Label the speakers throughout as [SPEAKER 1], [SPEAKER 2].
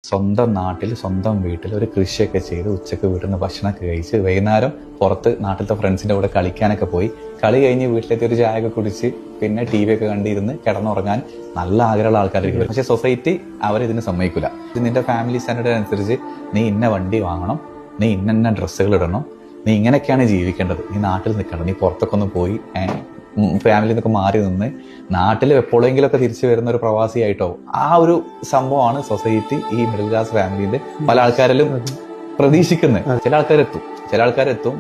[SPEAKER 1] സ്വന്തം നാട്ടിൽ സ്വന്തം വീട്ടിൽ ഒരു കൃഷിയൊക്കെ ചെയ്ത് ഉച്ചക്ക് വീട്ടിൽ നിന്ന് ഭക്ഷണമൊക്കെ കഴിച്ച് വൈകുന്നേരം പുറത്ത് നാട്ടിലത്തെ ഫ്രണ്ട്സിന്റെ കൂടെ കളിക്കാനൊക്കെ പോയി കളി കഴിഞ്ഞ് വീട്ടിലെത്തി ഒരു ചായയൊക്കെ കുടിച്ച് പിന്നെ ടി വി ഒക്കെ കണ്ടിരുന്ന് കിടന്നുറങ്ങാൻ നല്ല ആഗ്രഹമുള്ള ആൾക്കാർക്ക് പക്ഷെ സൊസൈറ്റി അവരിതിന് സമ്മതിക്കില്ല. ഇത് നിന്റെ ഫാമിലി സ്റ്റാൻഡേർഡ് അനുസരിച്ച് നീ ഇന്ന വണ്ടി വാങ്ങണം, നീ ഇന്ന ഡ്രസ്സുകൾ ഇടണം, നീ ഇങ്ങനെയൊക്കെയാണ് ജീവിക്കേണ്ടത്, നീ നാട്ടിൽ നിൽക്കണം, നീ പുറത്തൊക്കെ ഒന്ന് പോയി ഫാമിലിയിൽ നിന്നൊക്കെ മാറി നിന്ന് നാട്ടിൽ എപ്പോഴെങ്കിലുമൊക്കെ തിരിച്ചു വരുന്ന ഒരു പ്രവാസിയായിട്ടോ ആ ഒരു സംഭവമാണ് സൊസൈറ്റി ഈ മിഡിൽ ക്ലാസ് ഫാമിലിയിൽ പല ആൾക്കാരിലും പ്രതീക്ഷിക്കുന്നത്. ചില ആൾക്കാരെത്തും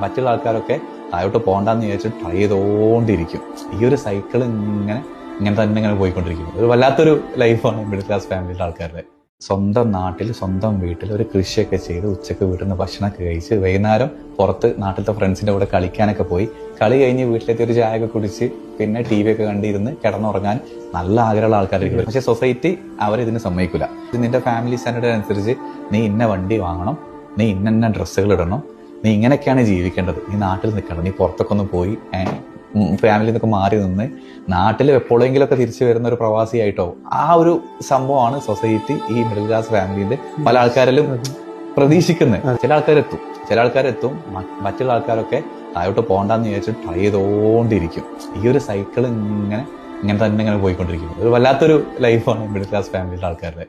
[SPEAKER 1] മറ്റുള്ള ആൾക്കാരൊക്കെ താഴോട്ട് പോകണ്ടെന്ന് വിചാരിച്ച് ട്രൈ ചെയ്തുകൊണ്ടിരിക്കും. ഈ ഒരു സൈക്കിൾ ഇങ്ങനെ തന്നെ പോയിക്കൊണ്ടിരിക്കും. ഒരു വല്ലാത്തൊരു ലൈഫാണ് മിഡിൽ ക്ലാസ് ഫാമിലിയിലെ ആൾക്കാരുടെ. സ്വന്തം നാട്ടിൽ സ്വന്തം വീട്ടിൽ ഒരു കൃഷിയൊക്കെ ചെയ്ത് ഉച്ചക്ക് വീട്ടിൽ നിന്ന് ഭക്ഷണമൊക്കെ കഴിച്ച് വൈകുന്നേരം പുറത്ത് നാട്ടിലത്തെ ഫ്രണ്ട്സിന്റെ കൂടെ കളിക്കാനൊക്കെ പോയി കളി കഴിഞ്ഞ് വീട്ടിലെത്തി ഒരു ചായയൊക്കെ കുടിച്ച് പിന്നെ ടി വി ഒക്കെ കണ്ടിരുന്ന് കിടന്നുറങ്ങാൻ നല്ല ആഗ്രഹമുള്ള ആൾക്കാർക്ക് പക്ഷെ സൊസൈറ്റി അവരിതിന് സമ്മതിക്കില്ല. ഇത് നിന്റെ ഫാമിലി സ്റ്റാൻഡേർഡ് അനുസരിച്ച് നീ ഇന്ന വണ്ടി വാങ്ങണം, നീ ഇന്ന ഡ്രസ്സുകൾ ഇടണം, നീ ഇങ്ങനെയൊക്കെയാണ് ജീവിക്കേണ്ടത്, നീ നാട്ടിൽ നിൽക്കണം, നീ പുറത്തൊക്കെ ഒന്ന് പോയി ഫാമിലിയിൽ നിന്നൊക്കെ മാറി നിന്ന് നാട്ടിൽ എപ്പോഴെങ്കിലുമൊക്കെ തിരിച്ചു വരുന്ന ഒരു പ്രവാസിയായിട്ടോ ആ ഒരു സംഭവമാണ് സൊസൈറ്റി ഈ മിഡിൽ ക്ലാസ് ഫാമിലിയിൽ പല ആൾക്കാരിലും പ്രതീക്ഷിക്കുന്നത്. ചില ആൾക്കാരെത്തും മറ്റുള്ള ആൾക്കാരൊക്കെ താഴോട്ട് പോകണ്ടെന്ന് വിചാരിച്ച് ട്രൈ ചെയ്തുകൊണ്ടിരിക്കും. ഈ ഒരു സൈക്കിൾ ഇങ്ങനെ തന്നെ പോയിക്കൊണ്ടിരിക്കും. ഒരു വല്ലാത്തൊരു ലൈഫാണ് മിഡിൽ ക്ലാസ് ഫാമിലിയിലെ ആൾക്കാരുടെ.